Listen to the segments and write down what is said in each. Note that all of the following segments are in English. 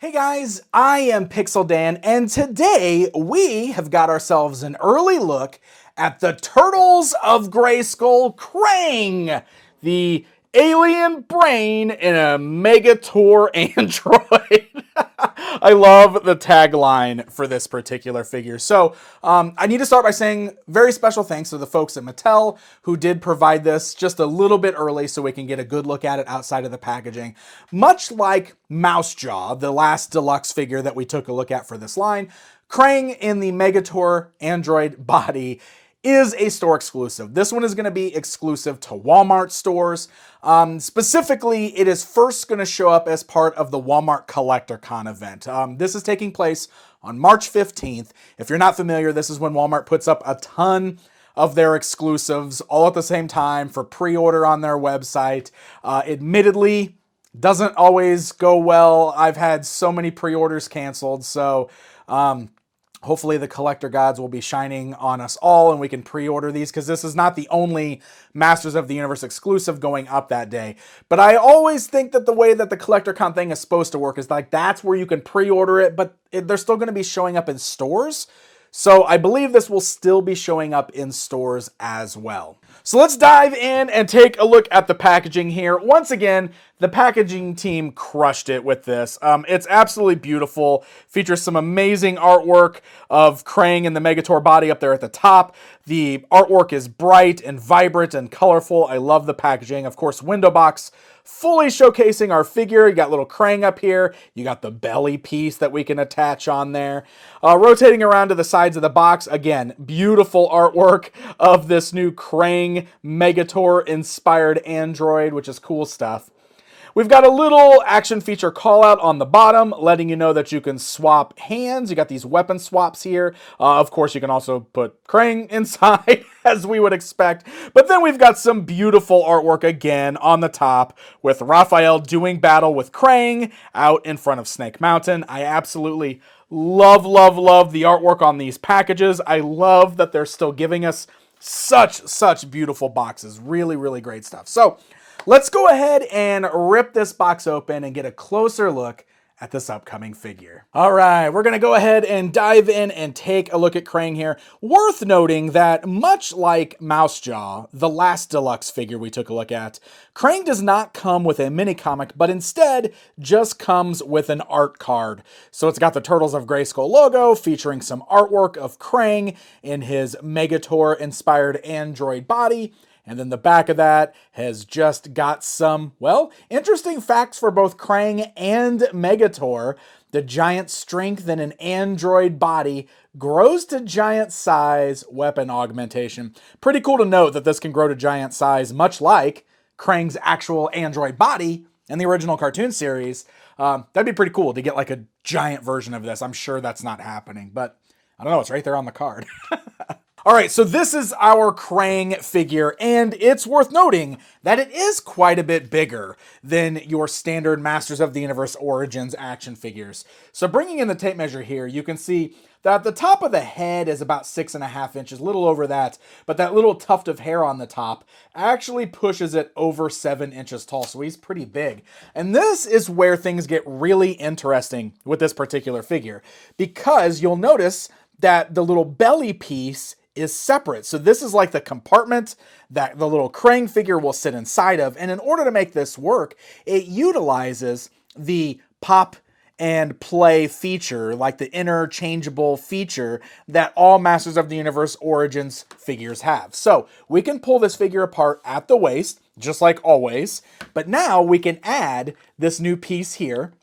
Hey guys, I am Pixel Dan, and today we have got ourselves an early look at the Turtles of Grayskull Krang, the alien brain in a Megator android. I love the tagline for this particular figure. So I need to start by saying very special thanks to the folks at Mattel who did provide this just a little bit early so we can get a good look at it outside of the packaging. Much like Mouse Jaw, the last deluxe figure that we took a look at for this line, Krang in the Megator android body is a store exclusive. This one is going to be exclusive to Walmart stores. Specifically, it is first going to show up as part of the Walmart Collector Con event. This is taking place on March 15th. If you're not familiar, this is when Walmart puts up a ton of their exclusives all at the same time for pre-order on their website. Admittedly, doesn't always go well. I've had so many pre-orders canceled, so hopefully the collector gods will be shining on us all and we can pre-order these, because this is not the only Masters of the Universe exclusive going up that day. But I always think that the way that the Collector Con thing is supposed to work is like that's where you can pre-order it, but they're still going to be showing up in stores. So I believe this will still be showing up in stores as well. So let's dive in and take a look at the packaging here. Once again, the packaging team crushed it with this. It's absolutely beautiful. Features some amazing artwork of Krang and the Megator body up there at the top. The artwork is bright and vibrant and colorful. I love the packaging. Of course, window box fully showcasing our figure. You got little Krang up here. You got the belly piece that we can attach on there. Rotating around to the sides of the box, again, beautiful artwork of this new Krang Megator inspired android, which is cool stuff. We've got a little action feature call out on the bottom, letting you know that you can swap hands. You got these weapon swaps here. Of course, you can also put Krang inside, as we would expect. But then we've got some beautiful artwork again on the top with Raphael doing battle with Krang out in front of Snake Mountain. I absolutely love the artwork on these packages. I love that they're still giving us such beautiful boxes. Really great stuff. So let's go ahead and rip this box open and get a closer look at this upcoming figure. All right, we're gonna go ahead and dive in and take a look at Krang here. Worth noting that much like Mouse Jaw, the last deluxe figure we took a look at, Krang does not come with a mini comic, but instead just comes with an art card. So it's got the Turtles of Grayskull logo featuring some artwork of Krang in his Megator inspired android body. And then the back of that has just got some, well, interesting facts for both Krang and Megator. The giant strength in an android body grows to giant size weapon augmentation. Pretty cool to note that this can grow to giant size, much like Krang's actual android body in the original cartoon series. That'd be pretty cool to get like a giant version of this. I'm sure that's not happening, but I don't know, it's right there on the card. All right, so this is our Krang figure, and it's worth noting that it is quite a bit bigger than your standard Masters of the Universe Origins action figures. So bringing in the tape measure here, you can see that the top of the head is about 6.5 inches, a little over that, but that little tuft of hair on the top actually pushes it over 7 inches tall, so he's pretty big. And this is where things get really interesting with this particular figure, because you'll notice that the little belly piece is separate. So this is like the compartment that the little Krang figure will sit inside of. And in order to make this work, it utilizes the pop and play feature, like the interchangeable feature that all Masters of the Universe Origins figures have. So we can pull this figure apart at the waist, just like always, but now we can add this new piece here.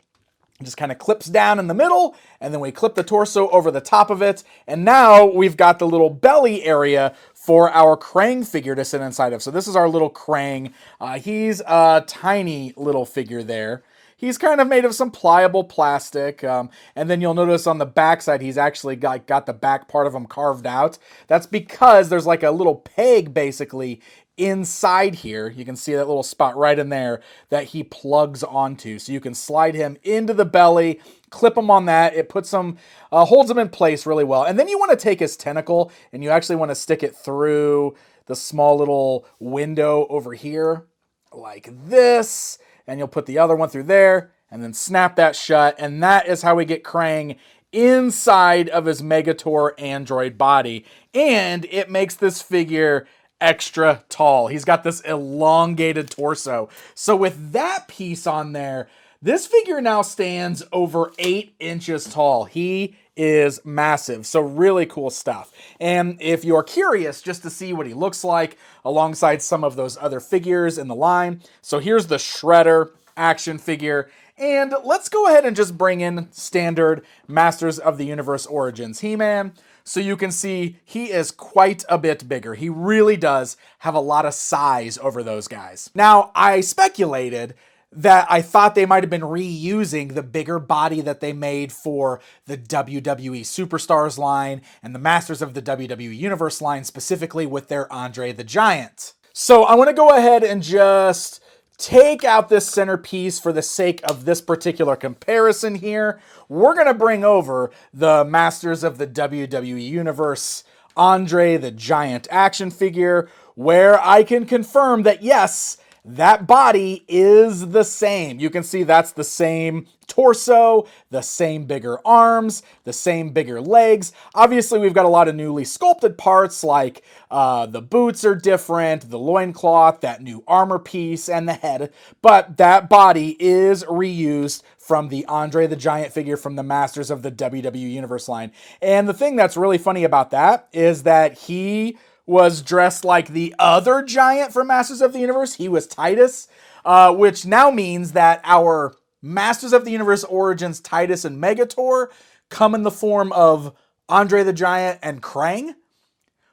It just kind of clips down in the middle, and then we clip the torso over the top of it, and now we've got the little belly area for our Krang figure to sit inside of. So this is our little Krang. He's a tiny little figure there. He's kind of made of some pliable plastic, and then you'll notice on the back side he's actually got the back part of him carved out. That's because there's like a little peg basically inside here. You can see that little spot right in there that he plugs onto. So you can slide him into the belly, clip him on that. It puts him, holds him in place really well. And then you want to take his tentacle and you actually want to stick it through the small little window over here like this. And you'll put the other one through there. and then snap that shut, and that is how we get Krang inside of his Megator android body, and it makes this figure extra tall. He's got this elongated torso. So with that piece on there, this figure now stands over 8 inches tall. He is massive. So really cool stuff. And if you're curious just to see what he looks like alongside some of those other figures in the line, so here's the Shredder action figure. And let's go ahead and just bring in standard Masters of the Universe Origins He-Man. So you can see he is quite a bit bigger. He really does have a lot of size over those guys. Now, I speculated that I thought they might have been reusing the bigger body that they made for the WWE Superstars line and the Masters of the WWE Universe line, specifically with their Andre the Giant. So I want to go ahead and just take out this centerpiece for the sake of this particular comparison here. We're going to bring over the Masters of the WWE Universe Andre the Giant action figure, where I can confirm that yes, that body is the same. You can see that's the same torso, the same bigger arms, the same bigger legs. Obviously, we've got a lot of newly sculpted parts, like the boots are different, the loincloth, that new armor piece, and the head. But that body is reused from the Andre the Giant figure from the Masters of the WWE Universe line. And the thing that's really funny about that is that he was dressed like the other giant from Masters of the Universe. He was Titus, which now means that our Masters of the Universe Origins Titus and Megator come in the form of Andre the Giant and Krang,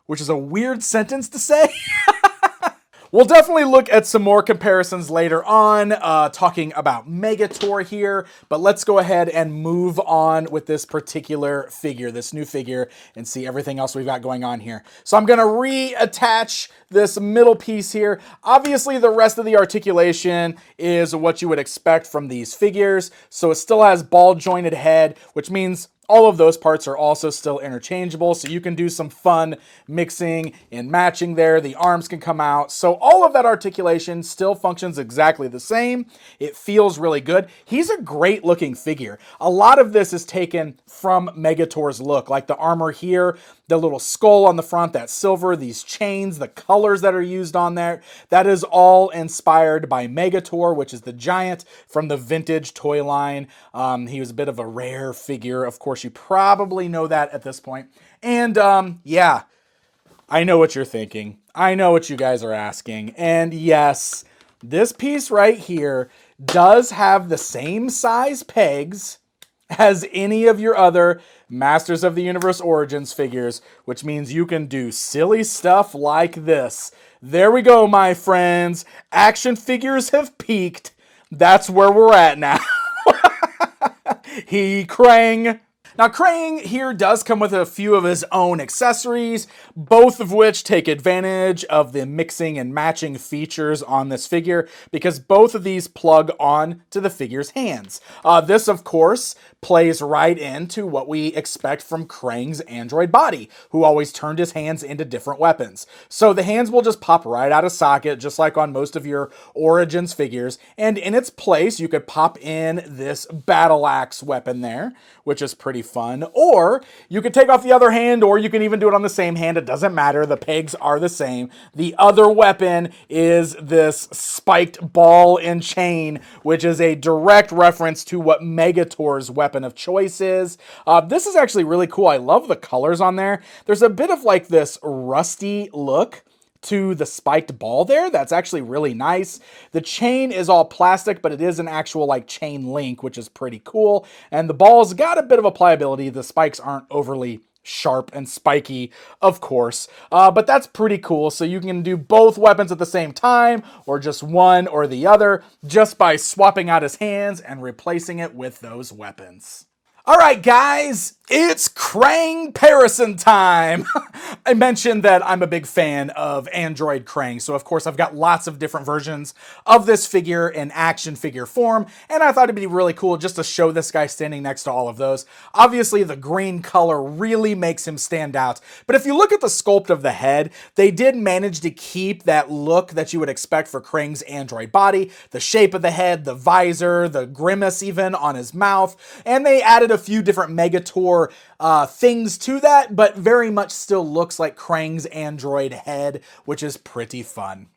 which is a weird sentence to say. We'll definitely look at some more comparisons later on, talking about Megator here, but let's go ahead and move on with this particular figure, this new figure, and see everything else we've got going on here. So I'm going to reattach this middle piece here. Obviously, the rest of the articulation is what you would expect from these figures, so it still has ball-jointed head, which means all of those parts are also still interchangeable, so you can do some fun mixing and matching there. The arms can come out. So all of that articulation still functions exactly the same. It feels really good. He's a great looking figure. A lot of this is taken from Megator's look, like the armor here, the little skull on the front, that silver, these chains, the colors that are used on there. That is all inspired by Megator, which is the giant from the vintage toy line. He was a bit of a rare figure. Of course, you probably know that at this point. And yeah, I know what you're thinking. I know what you guys are asking. And yes, this piece right here does have the same size pegs as any of your other Masters of the Universe Origins figures, which means you can do silly stuff like this. There we go, my friends. Action figures have peaked. That's where we're at now. He-Krang. Now, Krang here does come with a few of his own accessories, both of which take advantage of the mixing and matching features on this figure, because both of these plug on to the figure's hands. This, of course, plays right into what we expect from Krang's android body, who always turned his hands into different weapons. So the hands will just pop right out of socket, just like on most of your Origins figures, and in its place, you could pop in this battle axe weapon there, which is pretty fun. Or you could take off the other hand, or you can even do it on the same hand. It doesn't matter. The pegs are the same. The other weapon is this spiked ball and chain, which is a direct reference to what Megator's weapon of choice is. This is actually really cool. I love the colors on there. There's a bit of like this rusty look to the spiked ball there. That's actually really nice. The chain is all plastic, but it is an actual like chain link, which is pretty cool. And the ball's got a bit of a pliability. The spikes aren't overly sharp and spiky, of course, but that's pretty cool. So you can do both weapons at the same time, or just one or the other, just by swapping out his hands and replacing it with those weapons. All right, guys, It's Krang Parison time! I mentioned that I'm a big fan of Android Krang, so of course I've got lots of different versions of this figure in action figure form, and I thought it'd be really cool just to show this guy standing next to all of those. Obviously the green color really makes him stand out, but if you look at the sculpt of the head, they did manage to keep that look that you would expect for Krang's android body, the shape of the head, the visor, the grimace even on his mouth, and they added a few different Megator things to that, but very much still looks like Krang's android head, which is pretty fun.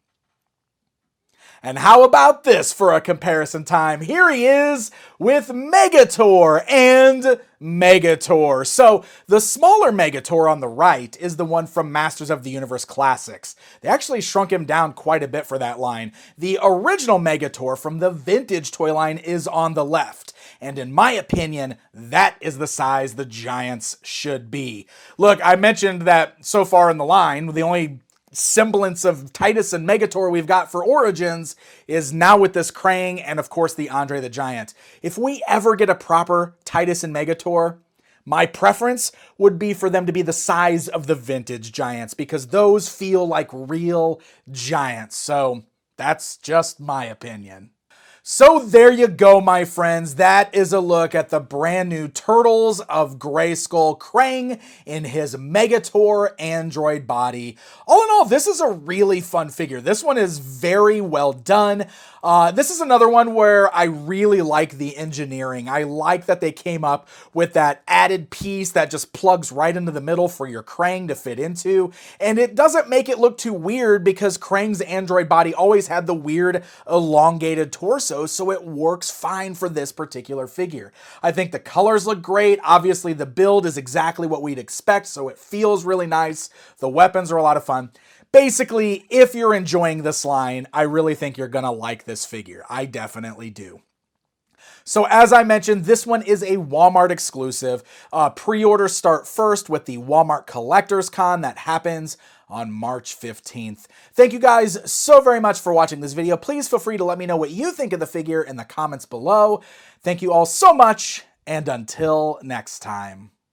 And how about this for a comparison time? Here he is with Megator and Megator. So the smaller Megator on the right is the one from Masters of the Universe Classics. They actually shrunk him down quite a bit for that line. The original Megator from the vintage toy line is on the left. And in my opinion, that is the size the Giants should be. Look, I mentioned that so far in the line, the only semblance of Titus and Megator we've got for Origins is now with this Krang and of course the Andre the Giant. If we ever get a proper Titus and Megator, my preference would be for them to be the size of the vintage Giants because those feel like real giants. So that's just my opinion. So there you go, my friends. That is a look at the brand new Turtles of Grayskull Krang in his Megator android body. All in all, this is a really fun figure. This one is very well done. This is another one where I really like the engineering. I like that they came up with that added piece that just plugs right into the middle for your Krang to fit into. And it doesn't make it look too weird because Krang's android body always had the weird elongated torso, so it works fine for this particular figure. I think the colors look great. Obviously, the build is exactly what we'd expect, so it feels really nice. The weapons are a lot of fun. Basically, if you're enjoying this line, I really think you're gonna like this figure. I definitely do. So as I mentioned, this one is a Walmart exclusive. Pre-orders start first with the Walmart Collectors Con that happens on March 15th. Thank you guys so very much for watching this video. Please feel free to let me know what you think of the figure in the comments below. Thank you all so much, and until next time.